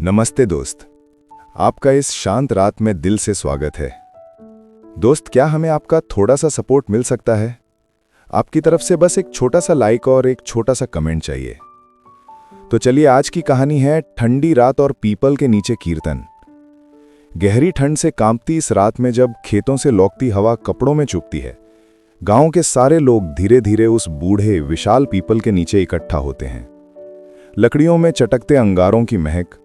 नमस्ते दोस्त, आपका इस शांत रात में दिल से स्वागत है। दोस्त, क्या हमें आपका थोड़ा सा सपोर्ट मिल सकता है? आपकी तरफ से बस एक छोटा सा लाइक और एक छोटा सा कमेंट चाहिए। तो चलिए, आज की कहानी है ठंडी रात और पीपल के नीचे कीर्तन। गहरी ठंड से कांपती इस रात में जब खेतों से लौकती हवा कपड़ों में चुभती है, गांव के सारे लोग धीरे धीरे उस बूढ़े विशाल पीपल के नीचे इकट्ठा होते हैं। लकड़ियों में चटकते अंगारों की महक,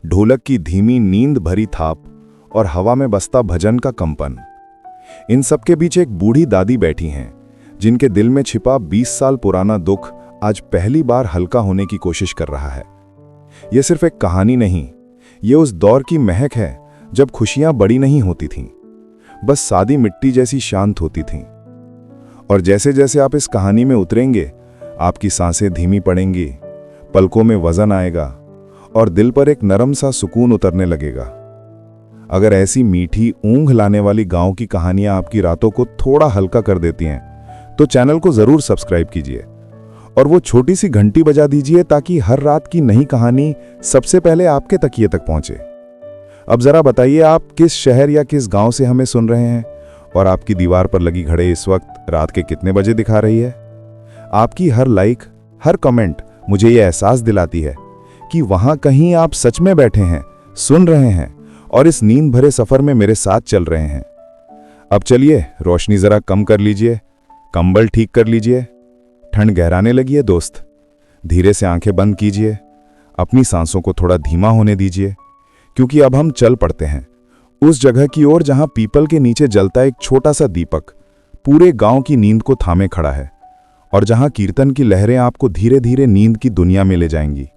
ढोलक की धीमी नींद भरी थाप और हवा में बसता भजन का कंपन। इन सब के बीच एक बूढ़ी दादी बैठी हैं, जिनके दिल में छिपा 20 साल पुराना दुख आज पहली बार हल्का होने की कोशिश कर रहा है। यह सिर्फ एक कहानी नहीं, ये उस दौर की महक है जब खुशियां बड़ी नहीं होती थीं, बस सादी मिट्टी जैसी शांत होती थीं। और जैसे जैसे आप इस कहानी में उतरेंगे, आपकी सांसें धीमी पड़ेंगी, पलकों में वजन आएगा और दिल पर एक नरम सा सुकून उतरने लगेगा। अगर ऐसी मीठी ऊंघ लाने वाली गांव की कहानियां आपकी रातों को थोड़ा हल्का कर देती हैं, तो चैनल को जरूर सब्सक्राइब कीजिए और वो छोटी सी घंटी बजा दीजिए, ताकि हर रात की नई कहानी सबसे पहले आपके तकिए तक पहुंचे। अब जरा बताइए, आप किस शहर या किस गांव से हमें सुन रहे हैं और आपकी दीवार पर लगी घड़ी इस वक्त रात के कितने बजे दिखा रही है? आपकी हर लाइक, हर कमेंट मुझे यह एहसास दिलाती है कि वहां कहीं आप सच में बैठे हैं, सुन रहे हैं और इस नींद भरे सफर में मेरे साथ चल रहे हैं। अब चलिए, रोशनी जरा कम कर लीजिए, कंबल ठीक कर लीजिए। ठंड गहराने लगी है दोस्त। धीरे से आंखें बंद कीजिए, अपनी सांसों को थोड़ा धीमा होने दीजिए, क्योंकि अब हम चल पड़ते हैं उस जगह की ओर जहां पीपल के नीचे जलता एक छोटा सा दीपक पूरे गांव की नींद को थामे खड़ा है, और जहां कीर्तन की लहरें आपको धीरे धीरे नींद की दुनिया में ले जाएंगी।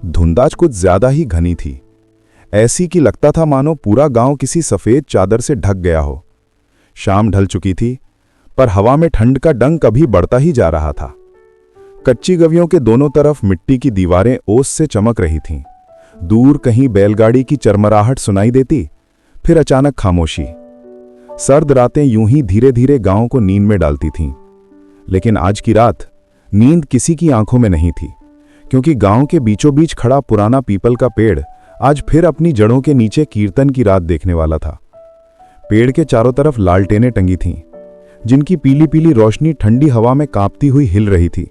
धुंध आज कुछ ज्यादा ही घनी थी, ऐसी कि लगता था मानो पूरा गांव किसी सफेद चादर से ढक गया हो। शाम ढल चुकी थी, पर हवा में ठंड का डंक कभी बढ़ता ही जा रहा था। कच्ची गवियों के दोनों तरफ मिट्टी की दीवारें ओस से चमक रही थीं। दूर कहीं बैलगाड़ी की चरमराहट सुनाई देती, फिर अचानक खामोशी। सर्द रातें यूं ही धीरे धीरे गांव को नींद में डालती थीं। लेकिन आज की रात नींद किसी की आंखों में नहीं थी, क्योंकि गांव के बीचों बीच खड़ा पुराना पीपल का पेड़ आज फिर अपनी जड़ों के नीचे कीर्तन की रात देखने वाला था। पेड़ के चारों तरफ लालटेनें टंगी थीं, जिनकी पीली पीली रोशनी ठंडी हवा में कांपती हुई हिल रही थी।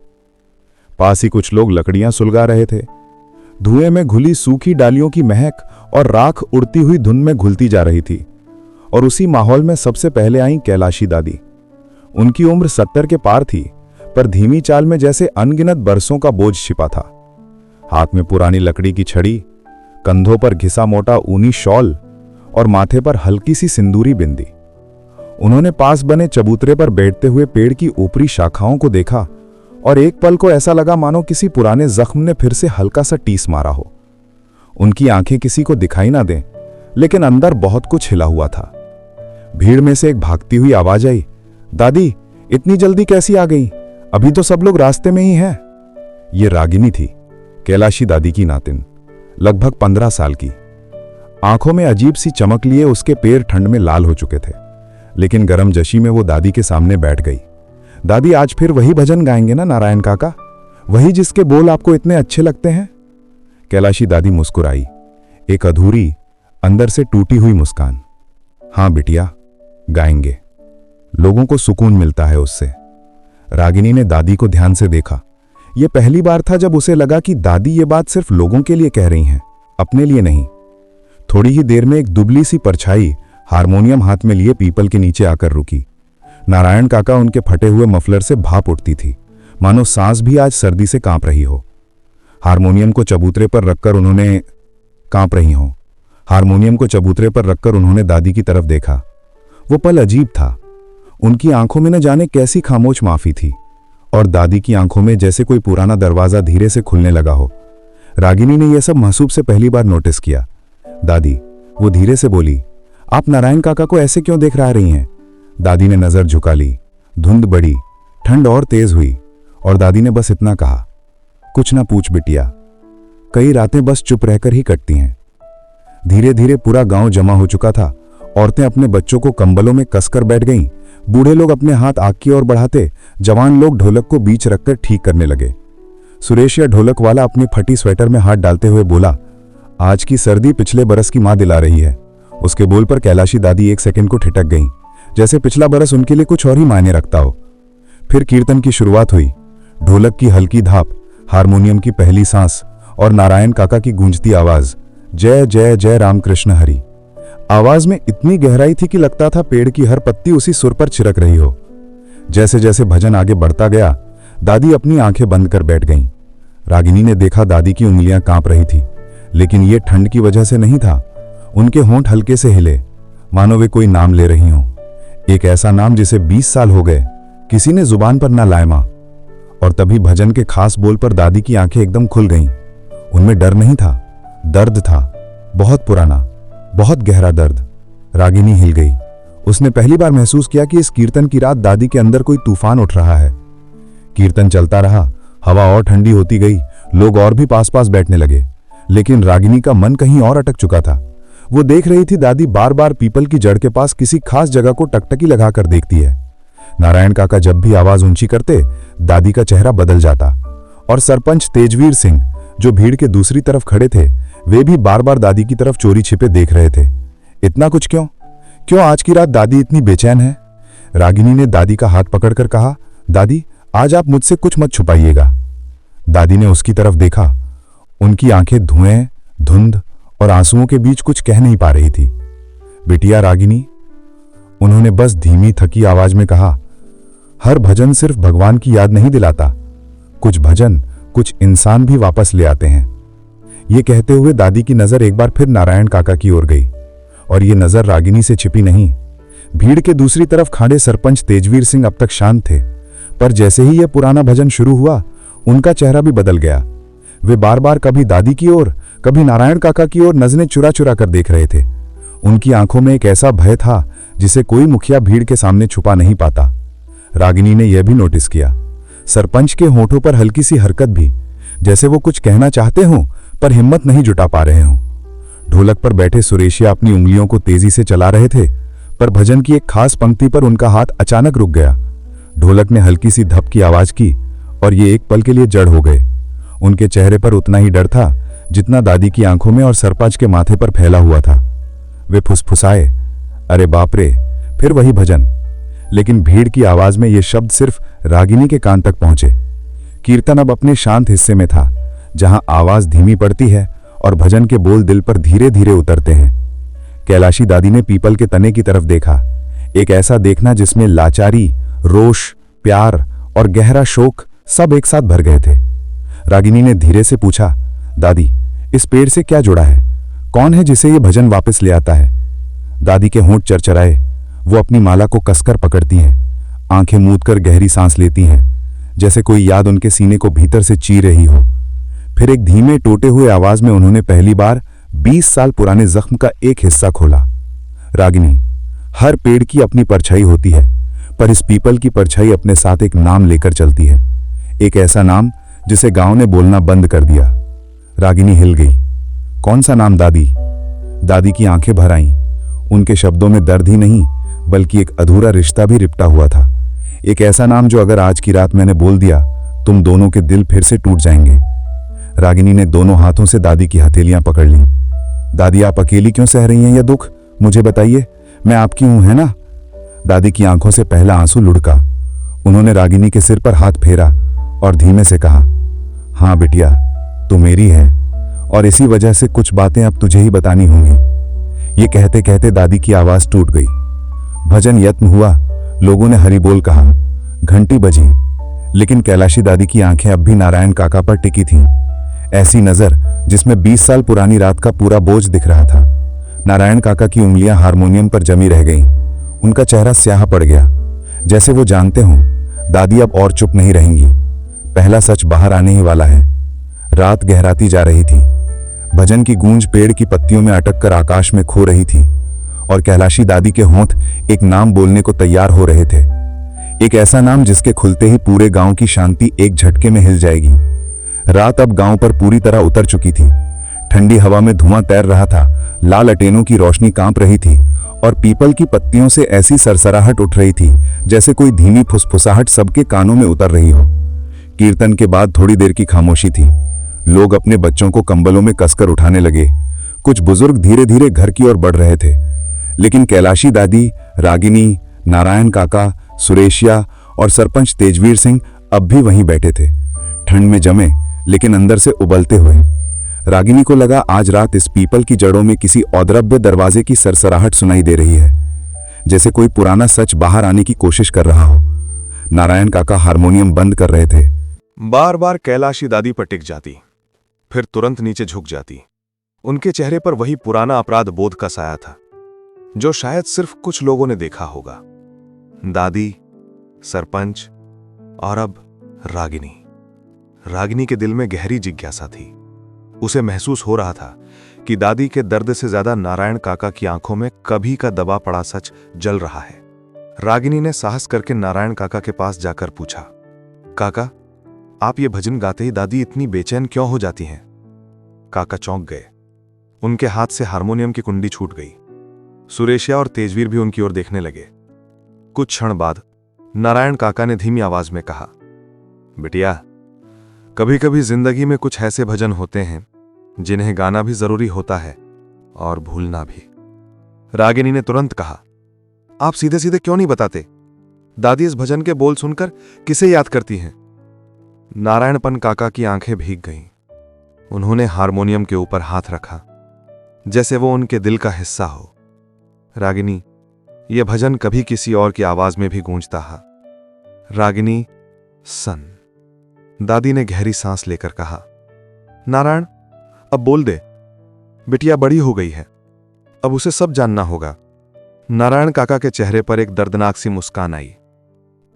पास ही कुछ लोग लकड़ियां सुलगा रहे थे। धुएं में घुली सूखी डालियों की महक और राख उड़ती हुई धुन में घुलती जा रही थी। और उसी माहौल में सबसे पहले आई कैलाशी दादी। उनकी उम्र 70 के पार थी, पर धीमी चाल में जैसे अनगिनत बरसों का बोझ छिपा था। हाथ में पुरानी लकड़ी की छड़ी, कंधों पर घिसा मोटा ऊनी शॉल और माथे पर हल्की सी सिंदूरी बिंदी। उन्होंने पास बने चबूतरे पर बैठते हुए पेड़ की ऊपरी शाखाओं को देखा, और एक पल को ऐसा लगा मानो किसी पुराने जख्म ने फिर से हल्का सा टीस मारा हो। उनकी आंखें किसी को दिखाई ना दें, लेकिन अंदर बहुत कुछ हिला हुआ था। भीड़ में से एक भागती हुई आवाज आई, दादी, इतनी जल्दी कैसी आ गई? अभी तो सब लोग रास्ते में ही हैं। ये रागिनी थी, कैलाशी दादी की नातिन, लगभग 15 साल की। आंखों में अजीब सी चमक लिए उसके पैर ठंड में लाल हो चुके थे, लेकिन गरम जशी में वो दादी के सामने बैठ गई। दादी, आज फिर वही भजन गाएंगे ना नारायण काका? वही जिसके बोल आपको इतने अच्छे लगते हैं? कैलाशी दादी मुस्कुराई, एक अधूरी, अंदर से टूटी हुई मुस्कान। हाँ बिटिया, गाएंगे। लोगों को सुकून मिलता है उससे। रागिनी ने दादी को ध्यान से देखा। यह पहली बार था जब उसे लगा कि दादी ये बात सिर्फ लोगों के लिए कह रही हैं, अपने लिए नहीं। थोड़ी ही देर में एक दुबली सी परछाई हारमोनियम हाथ में लिए पीपल के नीचे आकर रुकी। नारायण काका उनके फटे हुए मफलर से भाप उठती थी, मानो सांस भी आज सर्दी से कांप रही हो। हारमोनियम को चबूतरे पर रखकर उन्होंने दादी की तरफ देखा। वो पल अजीब था। उनकी आंखों में न जाने कैसी खामोश माफी थी, और दादी की आंखों में जैसे कोई पुराना दरवाजा धीरे से खुलने लगा हो। रागिनी ने यह सब महसूब से पहली बार नोटिस किया। दादी, वो धीरे से बोली, आप नारायण काका को ऐसे क्यों देख रही हैं? दादी ने नजर झुका ली। धुंध बढ़ी, ठंड और तेज हुई, और दादी ने बस इतना कहा, कुछ ना पूछ बिटिया, कई रातें बस चुप रहकर ही कटती हैं। धीरे धीरे पूरा गांव जमा हो चुका था। औरतें अपने बच्चों को कंबलों में कसकर बैठ गईं। बूढ़े लोग अपने हाथ आग की ओर बढ़ाते, जवान लोग ढोलक को बीच रखकर ठीक करने लगे। सुरेश या ढोलक वाला अपनी फटी स्वेटर में हाथ डालते हुए बोला, आज की सर्दी पिछले बरस की माँ दिला रही है। उसके बोल पर कैलाशी दादी एक सेकंड को ठिठक गईं, जैसे पिछला बरस उनके लिए कुछ और ही मायने रखता हो। फिर कीर्तन की शुरुआत हुई। ढोलक की हल्की धाप, हारमोनियम की पहली सांस और नारायण काका की गूंजती आवाज, जय जय जय रामकृष्ण हरि। आवाज में इतनी गहराई थी कि लगता था पेड़ की हर पत्ती उसी सुर पर छिड़क रही हो। जैसे जैसे भजन आगे बढ़ता गया, दादी अपनी आंखें बंद कर बैठ गईं। रागिनी ने देखा दादी की उंगलियां कांप रही थी, लेकिन ये ठंड की वजह से नहीं था। उनके होंठ हल्के से हिले, मानो वे कोई नाम ले रही हों। एक ऐसा नाम जिसे 20 साल हो गए किसी ने जुबान पर ना लाए मां। और तभी भजन के खास बोल पर दादी की आंखें एकदम खुल गईं। उनमें डर नहीं था, दर्द था, बहुत पुराना, बहुत गहरा दर्द। रागिनी हिल गई। उसने पहली बार महसूस किया कि इस कीर्तन की रात दादी के अंदर कोई तूफान उठ रहा है। कीर्तन चलता रहा, हवा और ठंडी होती गई, लोग और भी पास पास बैठने लगे, लेकिन रागिनी का मन कहीं और अटक चुका था। वो देख रही थी दादी बार बार पीपल की जड़ के पास किसी खास जगह को टकटकी लगाकर देखती है। नारायण काका जब भी आवाज ऊंची करते, दादी का चेहरा बदल जाता। और सरपंच तेजवीर सिंह, जो भीड़ के दूसरी तरफ खड़े थे, वे भी बार बार दादी की तरफ चोरी छिपे देख रहे थे। इतना कुछ क्यों? क्यों आज की रात दादी इतनी बेचैन है? रागिनी ने दादी का हाथ पकड़कर कहा, दादी, आज आप मुझसे कुछ मत छुपाइएगा। दादी ने उसकी तरफ देखा। उनकी आंखें धुएं, धुंध और आंसुओं के बीच कुछ कह नहीं पा रही थी। बिटिया रागिनी, उन्होंने बस धीमी थकी आवाज में कहा, हर भजन सिर्फ भगवान की याद नहीं दिलाता, कुछ भजन कुछ इंसान भी वापस ले आते हैं। ये कहते हुए दादी की नजर एक बार फिर नारायण काका की ओर गई, और ये नजर रागिनी से छिपी नहीं। भीड़ के दूसरी तरफ खड़े सरपंच तेजवीर सिंह अब तक शांत थे, पर जैसे ही यह पुराना भजन शुरू हुआ, उनका चेहरा भी बदल गया। वे बार बार कभी दादी की ओर, कभी नारायण काका की ओर नजरें चुरा चुरा कर देख रहे थे। उनकी आंखों में एक ऐसा भय था जिसे कोई मुखिया भीड़ के सामने छुपा नहीं पाता। रागिनी ने यह भी नोटिस किया, सरपंच के होठों पर हल्की सी हरकत भी, जैसे वो कुछ कहना चाहते हों पर हिम्मत नहीं जुटा पा रहे हों। ढोलक पर बैठे सुरेशिया अपनी उंगलियों को तेजी से चला रहे थे, पर भजन की एक खास पंक्ति पर उनका हाथ अचानक रुक गया। ढोलक ने हल्की सी धप की आवाज की और ये एक पल के लिए जड़ हो गए। उनके चेहरे पर उतना ही डर था जितना दादी की आंखों में और सरपंच के माथे पर फैला हुआ था। वे फुसफुसाए, अरे बाप रे, फिर वही भजन। लेकिन भीड़ की आवाज में ये शब्द सिर्फ रागिनी के कान तक पहुंचे। कीर्तन अब अपने शांत हिस्से में था, जहां आवाज धीमी पड़ती है और भजन के बोल दिल पर धीरे धीरे उतरते हैं। कैलाशी दादी ने पीपल के तने की तरफ देखा, एक ऐसा देखना जिसमें लाचारी, रोष, प्यार और गहरा शोक सब एक साथ भर गए थे। रागिनी ने धीरे से पूछा, दादी, इस पेड़ से क्या जुड़ा है? कौन है जिसे ये भजन वापस ले आता है? दादी के होंठ चरचराए। वो अपनी माला को कसकर पकड़ती हैं, आंखें मूंदकर गहरी सांस लेती हैं, जैसे कोई याद उनके सीने को भीतर से चीर रही हो। फिर एक धीमे टूटे हुए आवाज में उन्होंने पहली बार 20 साल पुराने जख्म का एक हिस्सा खोला। रागिनी, हर पेड़ की अपनी परछाई होती है, पर इस पीपल की परछाई अपने साथ एक नाम लेकर चलती है, एक ऐसा नाम जिसे गांव ने बोलना बंद कर दिया। रागिनी हिल गई। कौन सा नाम दादी? दादी की आंखें भर आईं। उनके शब्दों में दर्द ही नहीं, बल्कि एक अधूरा रिश्ता भी लिपटा हुआ था। एक ऐसा नाम जो अगर आज की रात मैंने बोल दिया, तुम दोनों के दिल फिर से टूट जाएंगे। रागिनी ने दोनों हाथों से दादी की हथेलियां पकड़ लीं। दादी, आप अकेली क्यों सह रही हैं यह दुख? मुझे बताइए, मैं आपकी हूं, है ना? दादी की आंखों से पहला आंसू लुढ़का। उन्होंने रागिनी के सिर पर हाथ फेरा और धीमे से कहा, हाँ बिटिया, तू मेरी है, और इसी वजह से कुछ बातें अब तुझे ही बतानी होंगी। ये कहते कहते दादी की आवाज टूट गई। भजन यत्न हुआ, लोगों ने हरि बोल कहा, घंटी बजी, लेकिन कैलाशी दादी की आंखें अब भी नारायण काका पर टिकी थीं। ऐसी नजर जिसमें 20 साल पुरानी रात का पूरा बोझ दिख रहा था। नारायण काका की उंगलियां हारमोनियम पर जमी रह गईं। उनका चेहरा स्याह पड़ गया, जैसे वो जानते हों दादी अब और चुप नहीं रहेंगी। पहला सच बाहर आने ही वाला है। रात गहराती जा रही थी। भजन की गूंज पेड़ की पत्तियों में अटक कर आकाश में खो रही थी, और कैलाशी दादी के होंठ एक नाम बोलने को तैयार हो रहे थे। एक ऐसा नाम जिसके खुलते ही पूरे गांव की शांति एक झटके में हिल जाएगी। रात अब गांव पर पूरी तरह उतर चुकी थी। ठंडी हवा में धुआं तैर रहा था, लाल अटेनों की रोशनी कांप रही थी, और पीपल की पत्तियों से ऐसी सरसराहट उठ रही थी जैसे कोई धीमी फुसफुसाहट सबके कानों में उतर रही हो। कीर्तन के बाद थोड़ी देर की खामोशी थी। लोग अपने बच्चों को कंबलों में कसकर उठाने लगे, कुछ बुजुर्ग धीरे धीरे घर की ओर बढ़ रहे थे, लेकिन कैलाशी दादी, रागिनी, नारायण काका, सुरेशिया और सरपंच तेजवीर सिंह अब भी वहीं बैठे थे, ठंड में जमे लेकिन अंदर से उबलते हुए। रागिनी को लगा आज रात इस पीपल की जड़ों में किसी अद्रव्य दरवाजे की सरसराहट सुनाई दे रही है, जैसे कोई पुराना सच बाहर आने की कोशिश कर रहा हो। नारायण काका हारमोनियम बंद कर रहे थे। बार बार कैलाशी दादी पर टिक जाती, फिर तुरंत नीचे झुक जाती। उनके चेहरे पर वही पुराना अपराध बोध का साया था, जो शायद सिर्फ कुछ लोगों ने देखा होगा। दादी, सरपंच और अब रागिनी। रागिनी के दिल में गहरी जिज्ञासा थी। उसे महसूस हो रहा था कि दादी के दर्द से ज्यादा नारायण काका की आंखों में कभी का दबा पड़ा सच जल रहा है। रागिनी ने साहस करके नारायण काका के पास जाकर पूछा, काका, आप ये भजन गाते ही दादी इतनी बेचैन क्यों हो जाती हैं? काका चौंक गए। उनके हाथ से हारमोनियम की कुंडी छूट गई। सुरेशिया और तेजवीर भी उनकी ओर देखने लगे। कुछ क्षण बाद नारायण काका ने धीमी आवाज में कहा, बिटिया, कभी कभी जिंदगी में कुछ ऐसे भजन होते हैं जिन्हें गाना भी जरूरी होता है और भूलना भी। रागिनी ने तुरंत कहा, आप सीधे सीधे क्यों नहीं बताते? दादी इस भजन के बोल सुनकर किसे याद करती हैं? नारायणपन काका की आंखें भीग गईं। उन्होंने हारमोनियम के ऊपर हाथ रखा, जैसे वो उनके दिल का हिस्सा हो। रागिनी, यह भजन कभी किसी और की आवाज में भी गूंजता है। रागिनी, सन। दादी ने गहरी सांस लेकर कहा, नारायण, अब बोल दे। बिटिया बड़ी हो गई है, अब उसे सब जानना होगा। नारायण काका के चेहरे पर एक दर्दनाक सी मुस्कान आई।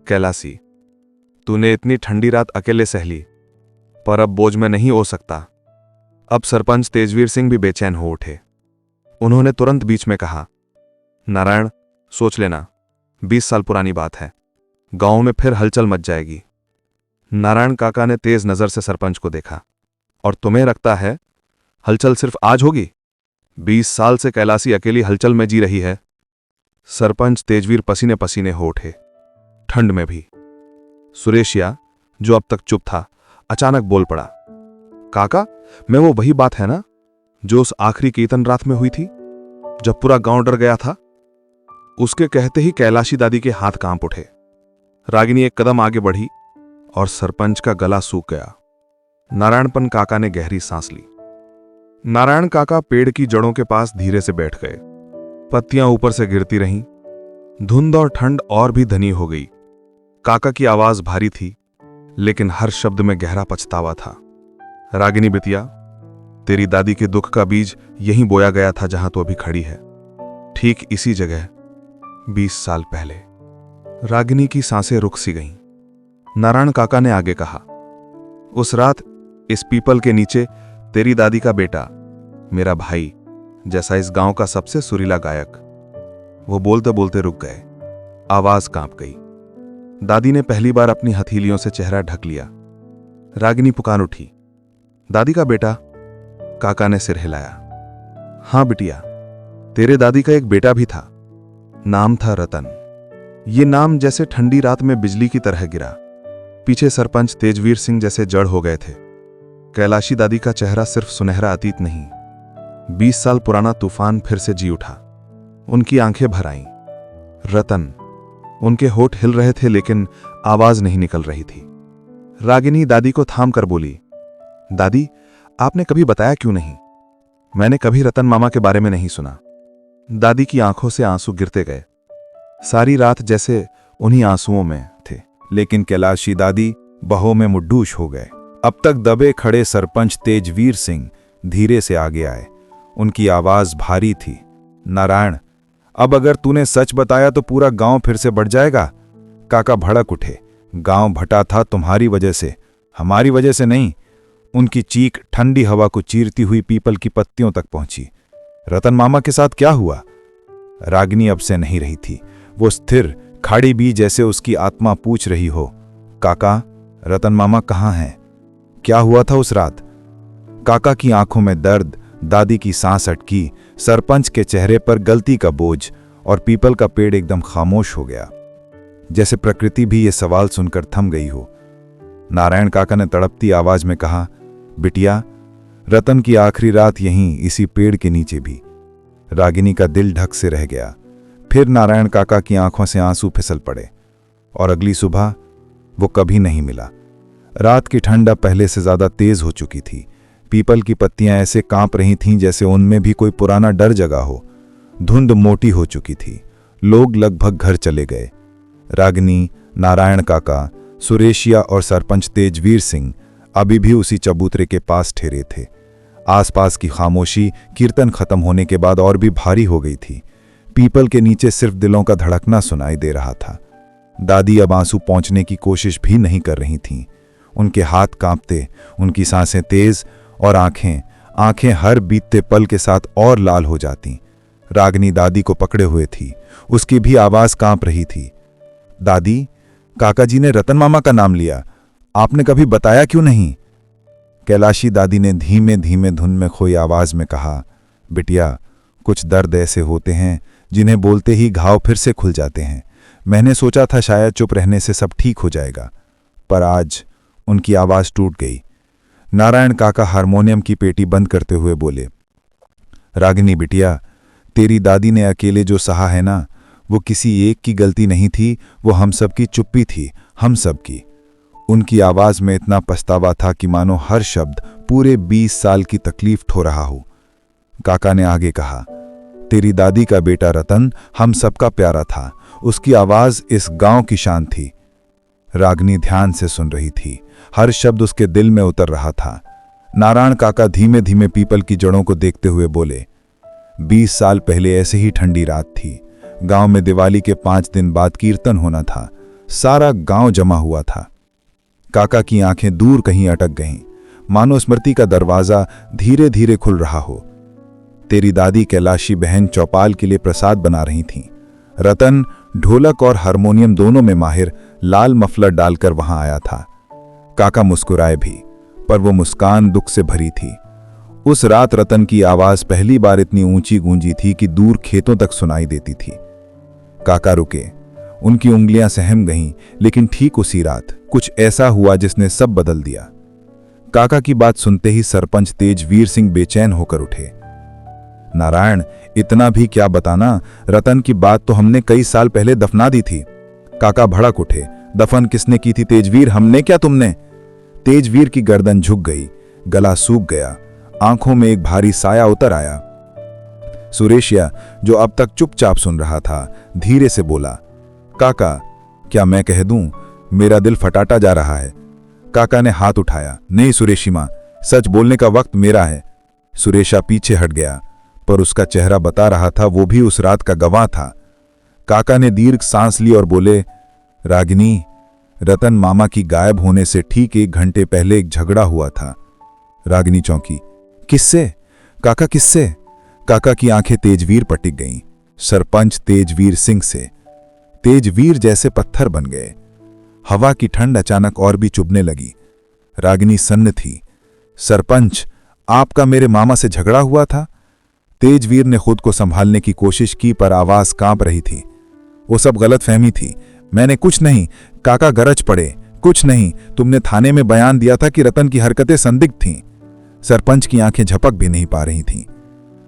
कैलाशी, तूने इतनी ठंडी रात अकेले सह ली, पर अब बोझ में नहीं हो सकता। अब सरपंच तेजवीर सिंह भी बेचैन हो उठे। उन्होंने तुरंत बीच में कहा, नारायण, सोच लेना, 20 साल पुरानी बात है, गांव में फिर हलचल मच जाएगी। नारायण काका ने तेज नजर से सरपंच को देखा, और तुम्हें लगता है हलचल सिर्फ आज होगी? 20 साल से कैलाशी अकेली हलचल में जी रही है। सरपंच तेजवीर पसीने पसीने हो उठे, ठंड में भी। सुरेशिया, जो अब तक चुप था, अचानक बोल पड़ा, काका, मैं वो वही बात है ना जो उस आखिरी कीर्तन रात में हुई थी, जब पूरा गांव डर गया था? उसके कहते ही कैलाशी दादी के हाथ कांप उठे। रागिनी एक कदम आगे बढ़ी और सरपंच का गला सूख गया। नारायणपन काका ने गहरी सांस ली। नारायण काका पेड़ की जड़ों के पास धीरे से बैठ गए। पत्तियां ऊपर से गिरती रहीं। धुंध और ठंड और भी घनी हो गई। काका की आवाज भारी थी, लेकिन हर शब्द में गहरा पछतावा था। रागिनी बिटिया, तेरी दादी के दुख का बीज यहीं बोया गया था जहां तू अभी खड़ी है, ठीक इसी जगह 20 साल पहले। रागिनी की सांसें रुक सी गईं। नारायण काका ने आगे कहा, उस रात इस पीपल के नीचे तेरी दादी का बेटा, मेरा भाई, जैसा इस गांव का सबसे सुरीला गायक। वो बोलते बोलते रुक गए। आवाज कांप गई। दादी ने पहली बार अपनी हथेलियों से चेहरा ढक लिया। रागिनी पुकार उठी, दादी का बेटा? काका ने सिर हिलाया। हां बिटिया, तेरे दादी का एक बेटा भी था। नाम था रतन। ये नाम जैसे ठंडी रात में बिजली की तरह गिरा। पीछे सरपंच तेजवीर सिंह जैसे जड़ हो गए थे। कैलाशी दादी का चेहरा सिर्फ सुनहरा अतीत नहीं, 20 साल पुराना तूफान फिर से जी उठा। उनकी आंखें भर आईं। रतन। उनके होठ हिल रहे थे, लेकिन आवाज नहीं निकल रही थी। रागिनी दादी को थाम कर बोली, दादी, आपने कभी बताया क्यों नहीं? मैंने कभी रतन मामा के बारे में नहीं सुना। दादी की आंखों से आंसू गिरते गए। सारी रात जैसे उन्हीं आंसुओं में थे। लेकिन कैलाशी दादी बहों में मुड्डूश हो गए। अब तक दबे खड़े सरपंच तेजवीर सिंह धीरे से आगे आए। उनकी आवाज भारी थी। नारायण, अब अगर तूने सच बताया तो पूरा गांव फिर से बढ़ जाएगा। काका भड़क उठे। गांव भटा था तुम्हारी वजह से, हमारी वजह से नहीं। उनकी चीख ठंडी हवा को चीरती हुई पीपल की पत्तियों तक पहुंची। रतन मामा के साथ क्या हुआ? रागिनी अब से नहीं रही थी। वो स्थिर खाड़ी भी जैसे उसकी आत्मा पूछ रही हो, काका, रतन मामा कहाँ हैं? क्या हुआ था उस रात? काका की आंखों में दर्द, दादी की सांस अटकी, सरपंच के चेहरे पर गलती का बोझ, और पीपल का पेड़ एकदम खामोश हो गया, जैसे प्रकृति भी ये सवाल सुनकर थम गई हो। नारायण काका ने तड़पती आवाज में कहा, बिटिया, रतन की आखिरी रात यहीं इसी पेड़ के नीचे भी। रागिनी का दिल ढक से रह गया। फिर नारायण काका की आंखों से आंसू फिसल पड़े और अगली सुबह वो कभी नहीं मिला। रात की ठंड अब पहले से ज्यादा तेज हो चुकी थी। पीपल की पत्तियां ऐसे कांप रही थीं जैसे उनमें भी कोई पुराना डर जगा हो। धुंध मोटी हो चुकी थी। लोग लगभग घर चले गए। रागिनी, नारायण काका, सुरेशिया और सरपंच तेजवीर सिंह अभी भी उसी चबूतरे के पास ठहरे थे। आसपास की खामोशी कीर्तन खत्म होने के बाद और भी भारी हो गई थी। पीपल के नीचे सिर्फ दिलों का धड़कना सुनाई दे रहा था। दादी अब आंसू पोंछने की कोशिश भी नहीं कर रही थीं। उनके हाथ कांपते, उनकी सांसें तेज और आंखें हर बीतते पल के साथ और लाल हो जाती। रागिनी दादी को पकड़े हुए थी। उसकी भी आवाज कांप रही थी। दादी, काका जी ने रतन मामा का नाम लिया, आपने कभी बताया क्यों नहीं? कैलाशी दादी ने धीमे धीमे धुन में खोई आवाज में कहा, बिटिया, कुछ दर्द ऐसे होते हैं जिन्हें बोलते ही घाव फिर से खुल जाते हैं। मैंने सोचा था शायद चुप रहने से सब ठीक हो जाएगा, पर आज। उनकी आवाज टूट गई। नारायण काका हारमोनियम की पेटी बंद करते हुए बोले, रागिनी बिटिया, तेरी दादी ने अकेले जो सहा है ना, वो किसी एक की गलती नहीं थी, वो हम सब की चुप्पी थी, हम सब की। उनकी आवाज में इतना पछतावा था कि मानो हर शब्द पूरे 20 साल की तकलीफ ठो रहा हो। काका ने आगे कहा, तेरी दादी का बेटा रतन हम सबका प्यारा था। उसकी आवाज इस गांव की शान थी। रागिनी ध्यान से सुन रही थी। हर शब्द उसके दिल में उतर रहा था। नारायण काका धीमे धीमे पीपल की जड़ों को देखते हुए बोले, 20 साल पहले ऐसे ही ठंडी रात थी। गांव में दिवाली के 5 दिन बाद कीर्तन होना था। सारा गांव जमा हुआ था। काका की आंखें दूर कहीं अटक गईं, मानो स्मृति का दरवाजा धीरे धीरे खुल रहा हो। तेरी दादी कैलाशी बहन चौपाल के लिए प्रसाद बना रही थीं। रतन ढोलक और हारमोनियम दोनों में माहिर लाल मफलर डालकर वहां आया था। काका मुस्कुराए भी, पर वो मुस्कान दुख से भरी थी। उस रात रतन की आवाज पहली बार इतनी ऊंची गूंजी थी कि दूर खेतों तक सुनाई देती थी। काका रुके। उनकी उंगलियां सहम गईं, लेकिन ठीक उसी रात कुछ ऐसा हुआ जिसने सब बदल दिया। काका की बात सुनते ही सरपंच तेजवीर सिंह बेचैन होकर उठे। नारायण, इतना भी क्या बताना, रतन की बात तो हमने कई साल पहले दफना दी थी। काका भड़क उठे। दफन किसने की थी तेजवीर, हमने क्या तुमने? तेजवीर की गर्दन झुक गई, गला सूख गया, आंखों में एक भारी साया उतर आया। सुरेशिया, जो अब तक चुपचाप सुन रहा था, धीरे से बोला, काका, क्या मैं कह दूं, मेरा दिल फटाटा जा रहा है। काका ने हाथ उठाया, नहीं सुरेशी मां, सच बोलने का वक्त मेरा है। सुरेशा पीछे हट गया, पर उसका चेहरा बता रहा था वो भी उस रात का गवाह था। काका ने दीर्घ सांस ली और बोले, रागिनी, रतन मामा की गायब होने से ठीक 1 घंटे पहले एक झगड़ा हुआ था। रागिनी चौंकी। किससे? काका, किससे? काका की आंखें तेजवीर पर टिक गईं। सरपंच तेजवीर सिंह से। तेजवीर जैसे पत्थर बन गए। हवा की ठंड अचानक और भी चुभने लगी। रागिनी सन्न थी। सरपंच, आपका मेरे मामा से झगड़ा हुआ था? तेजवीर ने खुद को संभालने की कोशिश की, पर आवाज कांप रही थी। वो सब गलतफहमी थी, मैंने कुछ नहीं। काका गरज पड़े, कुछ नहीं, तुमने थाने में बयान दिया था कि रतन की हरकतें संदिग्ध थीं। सरपंच की आंखें झपक भी नहीं पा रही थीं।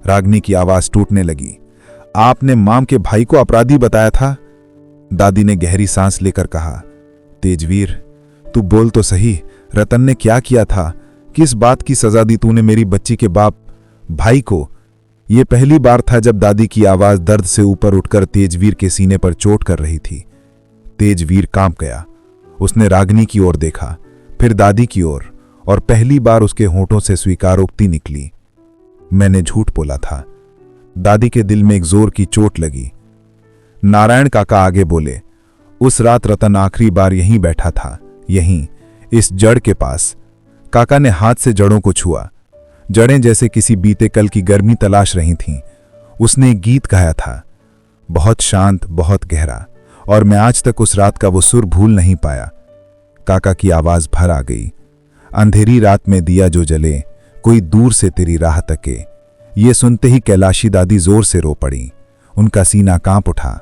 रागिनी की आवाज टूटने लगी। आपने माम के भाई को अपराधी बताया था? दादी ने गहरी सांस लेकर कहा, तेजवीर, तू बोल तो सही, रतन ने क्या किया था? किस बात की सजा दी तूने मेरी बच्ची के बाप भाई को? यह पहली बार था जब दादी की आवाज दर्द से ऊपर उठकर तेजवीर के सीने पर चोट कर रही थी। तेजवीर कांप गया। उसने रागिनी की ओर देखा, फिर दादी की ओर, और पहली बार उसके होठों से स्वीकारोक्ति निकली, मैंने झूठ बोला था। दादी के दिल में एक जोर की चोट लगी। नारायण काका आगे बोले, उस रात रतन आखिरी बार यहीं बैठा था, यहीं, इस जड़ के पास। काका ने हाथ से जड़ों को छुआ। जड़ें जैसे किसी बीते कल की गर्मी तलाश रही थीं। उसने एक गीत गाया था, बहुत शांत, बहुत गहरा, और मैं आज तक उस रात का वो सुर भूल नहीं पाया। काका की आवाज भर आ गई, अंधेरी रात में दिया जो जले, कोई दूर से तेरी राह तके। ये सुनते ही कैलाशी दादी जोर से रो पड़ी। उनका सीना कांप उठा।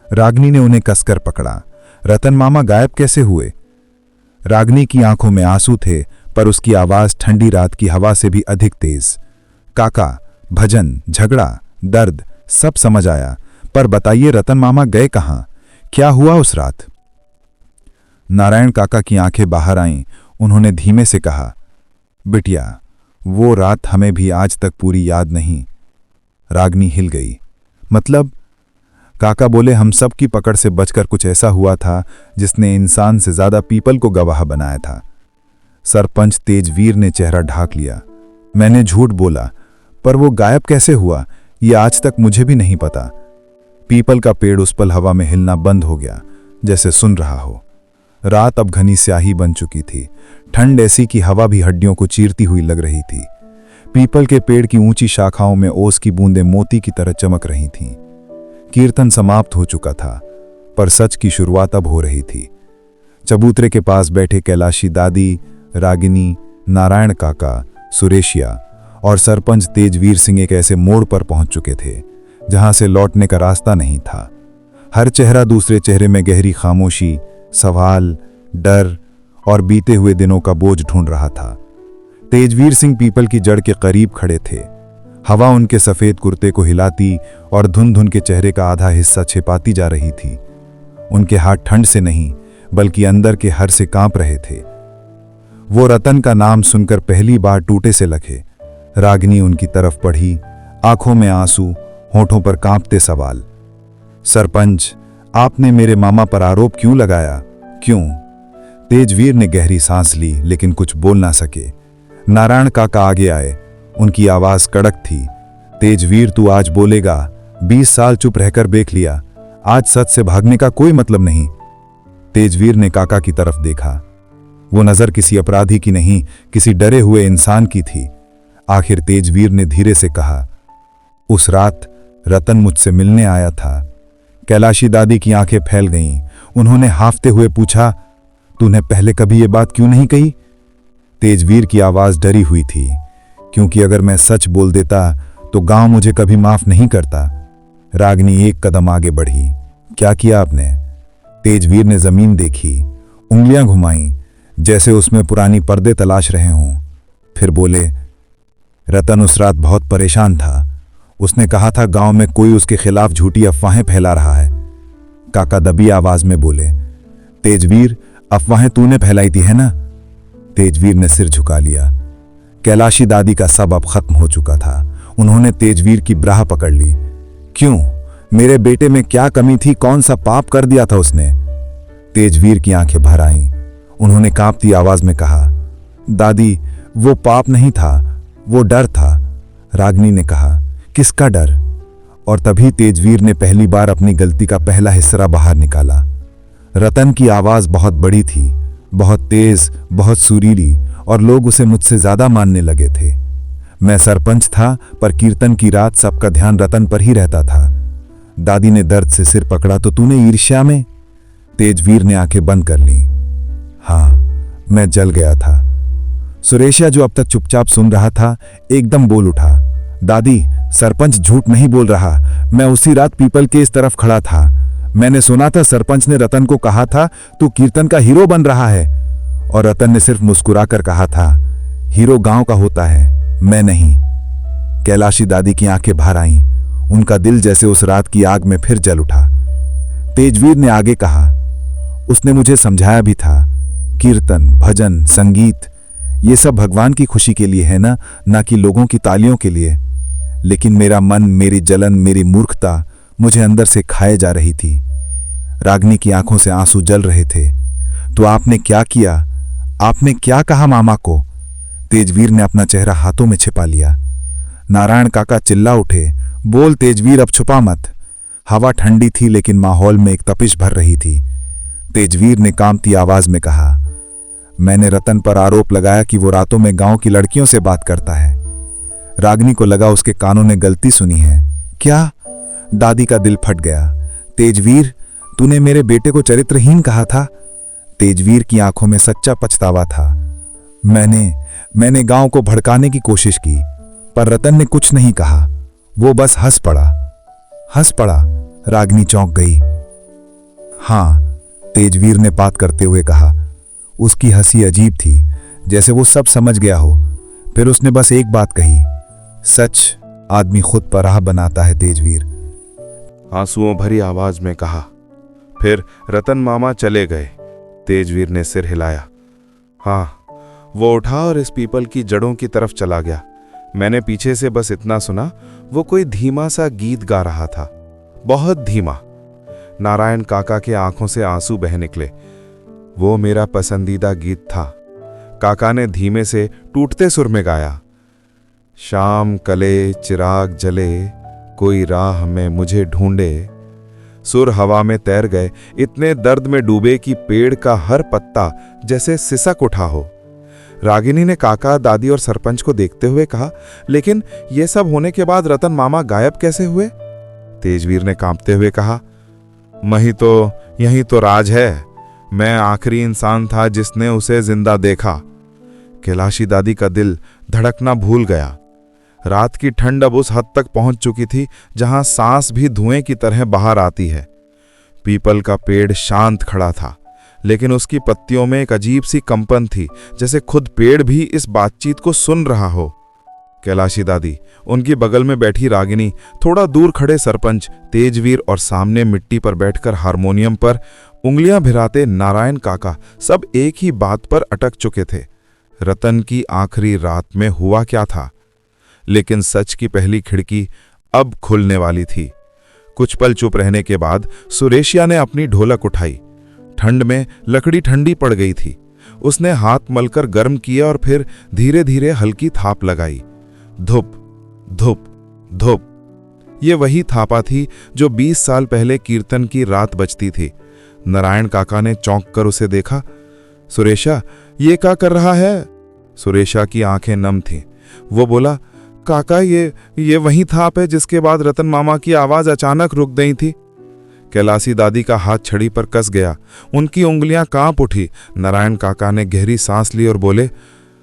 रागिनी ने उन्हें कसकर पकड़ा। रतन मामा गायब कैसे हुए? रागिनी की आंखों में आंसू थे, पर उसकी आवाज ठंडी रात की हवा से भी अधिक तेज। काका, भजन, झगड़ा, दर्द सब समझ आया, पर बताइए रतन मामा गए कहाँ? क्या हुआ उस रात? नारायण काका की आंखें बाहर आईं। उन्होंने धीमे से कहा, बिटिया, वो रात हमें भी आज तक पूरी याद नहीं। रागिनी हिल गई। मतलब? काका बोले, हम सब की पकड़ से बचकर कुछ ऐसा हुआ था जिसने इंसान से ज्यादा पीपल को गवाह बनाया था। सरपंच तेजवीर ने चेहरा ढाक लिया। मैंने झूठ बोला, पर वो गायब कैसे हुआ ये आज तक मुझे भी नहीं पता। पीपल का पेड़ उस पल हवा में हिलना बंद हो गया, जैसे सुन रहा हो। रात अब घनी स्याही बन चुकी थी। ठंड ऐसी कि हवा भी हड्डियों को चीरती हुई लग रही थी। पीपल के पेड़ की ऊंची शाखाओं में ओस की बूंदें मोती की तरह चमक रही थीं। कीर्तन समाप्त हो चुका था, पर सच की शुरुआत अब हो रही थी। चबूतरे के पास बैठे कैलाशी दादी, रागिनी, नारायण काका, सुरेशिया और सरपंच तेजवीर सिंह एक ऐसे मोड़ पर पहुंच चुके थे जहां से लौटने का रास्ता नहीं था। हर चेहरा दूसरे चेहरे में गहरी खामोशी, सवाल, डर और बीते हुए दिनों का बोझ ढूंढ रहा था। तेजवीर सिंह पीपल की जड़ के करीब खड़े थे। हवा उनके सफेद कुर्ते को हिलाती और धुन धुन के चेहरे का आधा हिस्सा छिपाती जा रही थी। उनके हाथ ठंड से नहीं, बल्कि अंदर के हर से कांप रहे थे। वो रतन का नाम सुनकर पहली बार टूटे से लखे। रागिनी उनकी तरफ बढ़ी, आंखों में आंसू, होठों पर कांपते सवाल। सरपंच, आपने मेरे मामा पर आरोप क्यों लगाया? क्यों? तेजवीर ने गहरी सांस ली, लेकिन कुछ बोल ना सके। नारायण काका आगे आए। उनकी आवाज कड़क थी। तेजवीर, तू आज बोलेगा? 20 साल चुप रहकर देख लिया। आज सच से भागने का कोई मतलब नहीं। तेजवीर ने काका की तरफ देखा। वो नजर किसी अपराधी की नहीं, किसी डरे हुए इंसान की थी। आखिर तेजवीर ने धीरे से कहा, उस रात रतन मुझसे मिलने आया था। कैलाशी दादी की आंखें फैल गईं। उन्होंने हाफते हुए पूछा, तूने पहले कभी ये बात क्यों नहीं कही? तेजवीर की आवाज डरी हुई थी, क्योंकि अगर मैं सच बोल देता तो गांव मुझे कभी माफ नहीं करता। रागिनी एक कदम आगे बढ़ी। क्या किया आपने? तेजवीर ने जमीन देखी, उंगलियां घुमाईं, जैसे उसमें पुरानी पर्दे तलाश रहे हों। फिर बोले, रतन उस रात बहुत परेशान था। उसने कहा था गांव में कोई उसके खिलाफ झूठी अफवाहें फैला रहा है। काका दबी आवाज में बोले, तेजवीर, अफवाहें तूने फैलाई थी है ना? तेजवीर ने सिर झुका लिया। कैलाशी दादी का सब अब खत्म हो चुका था। उन्होंने तेजवीर की ब्राह पकड़ ली। क्यों? मेरे बेटे में क्या कमी थी? कौन सा पाप कर दिया था उसने? तेजवीर की आंखें भर आईं। उन्होंने कांपती आवाज में कहा, दादी, वो पाप नहीं था, वो डर था। रागिनी ने कहा, किसका डर? और तभी तेजवीर ने पहली बार अपनी गलती का पहला हिस्सा बाहर निकाला। रतन की आवाज बहुत बड़ी थी, बहुत तेज, बहुत सुरीली, और लोग उसे मुझसे ज्यादा मानने लगे थे। मैं सरपंच था, पर कीर्तन की रात सबका ध्यान रतन पर ही रहता था। दादी ने दर्द से सिर पकड़ा, तो तूने ईर्ष्या में? तेजवीर ने आंखें बंद कर ली। हाँ, मैं जल गया था। सुरेशिया, जो अब तक चुपचाप सुन रहा था, एकदम बोल उठा, दादी, सरपंच झूठ नहीं बोल रहा। मैं उसी रात पीपल के इस तरफ खड़ा था। मैंने सुना था सरपंच ने रतन को कहा था, तू कीर्तन का हीरो बन रहा है। और रतन ने सिर्फ मुस्कुराकर कहा था, हीरो गांव का होता है, मैं नहीं। कैलाशी दादी की आंखें भर आईं। उनका दिल जैसे उस रात की आग में फिर जल उठा। तेजवीर ने आगे कहा, उसने मुझे समझाया भी था, कीर्तन, भजन, संगीत, ये सब भगवान की खुशी के लिए है ना कि लोगों की तालियों के लिए। लेकिन मेरा मन, मेरी जलन, मेरी मूर्खता मुझे अंदर से खाए जा रही थी। रागिनी की आंखों से आंसू जल रहे थे। तो आपने क्या किया? आपने क्या कहा मामा को? तेजवीर ने अपना चेहरा हाथों में छिपा लिया। नारायण काका चिल्ला उठे, बोल तेजवीर, अब छुपा मत। हवा ठंडी थी, लेकिन माहौल में एक तपिश भर रही थी। तेजवीर ने कांपती आवाज में कहा, मैंने रतन पर आरोप लगाया कि वो रातों में गांव की लड़कियों से बात करता है। रागिनी को लगा उसके कानों ने गलती सुनी है। क्या? दादी का दिल फट गया। तेजवीर, तूने मेरे बेटे को चरित्रहीन कहा था। तेजवीर की आंखों में सच्चा पछतावा था। मैंने गांव को भड़काने की कोशिश की, पर रतन ने कुछ नहीं कहा। वो बस हंस पड़ा। रागिनी चौंक गई। हाँ, तेजवीर ने बात करते हुए कहा, उसकी हंसी अजीब थी, जैसे वो सब समझ गया हो। फिर उसने बस एक बात कही, सच आदमी खुद पर राह बनाता है तेजवीर। आंसुओं भरी आवाज में कहा। फिर रतन मामा चले गए। तेजवीर ने सिर हिलाया। हाँ, वो उठा और इस पीपल की जड़ों की तरफ चला गया। मैंने पीछे से बस इतना सुना, वो कोई धीमा सा गीत गा रहा था, बहुत धीमा। नारायण काका के आंखों से आंसू बह निकले। वो मेरा पसंदीदा गीत था। काका ने धीमे से टूटते सुर में गाया, शाम कले चिराग जले, कोई राह में मुझे ढूंढे। सुर हवा में तैर गए, इतने दर्द में डूबे कि पेड़ का हर पत्ता जैसे सिसक उठा हो। रागिनी ने काका, दादी और सरपंच को देखते हुए कहा, लेकिन ये सब होने के बाद रतन मामा गायब कैसे हुए? तेजवीर ने कांपते हुए कहा, यही तो राज है। मैं आखिरी इंसान था जिसने उसे जिंदा देखा। कैलाशी दादी का दिल धड़कना भूल गया। रात की ठंड अब उस हद तक पहुंच चुकी थी जहां सांस भी धुएं की तरह बाहर आती है। पीपल का पेड़ शांत खड़ा था, लेकिन उसकी पत्तियों में एक अजीब सी कंपन थी, जैसे खुद पेड़ भी इस बातचीत को सुन रहा हो। कैलाशी दादी, उनकी बगल में बैठी रागिनी, थोड़ा दूर खड़े सरपंच, तेजवीर और सामने मिट्टी पर बैठकर हारमोनियम पर उंगलियां भिराते नारायण काका, सब एक ही बात पर अटक चुके थे। रतन की आखिरी रात में हुआ क्या था? लेकिन सच की पहली खिड़की अब खुलने वाली थी। कुछ पल चुप रहने के बाद सुरेशिया ने अपनी ढोलक उठाई। ठंड में लकड़ी ठंडी पड़ गई थी। उसने हाथ मलकर गर्म किया और फिर धीरे धीरे हल्की थाप लगाई। धुप धुप धुप। ये वही थापा थी जो 20 साल पहले कीर्तन की रात बजती थी। नारायण काका ने चौंक कर उसे देखा। सुरेशा, ये क्या कर रहा है? सुरेशा की आंखें नम थीं। वो बोला, काका, ये वही थाप है जिसके बाद रतन मामा की आवाज अचानक रुक गई थी। कैलाशी दादी का हाथ छड़ी पर कस गया। उनकी उंगलियां कांप उठी। नारायण काका ने गहरी सांस ली और बोले,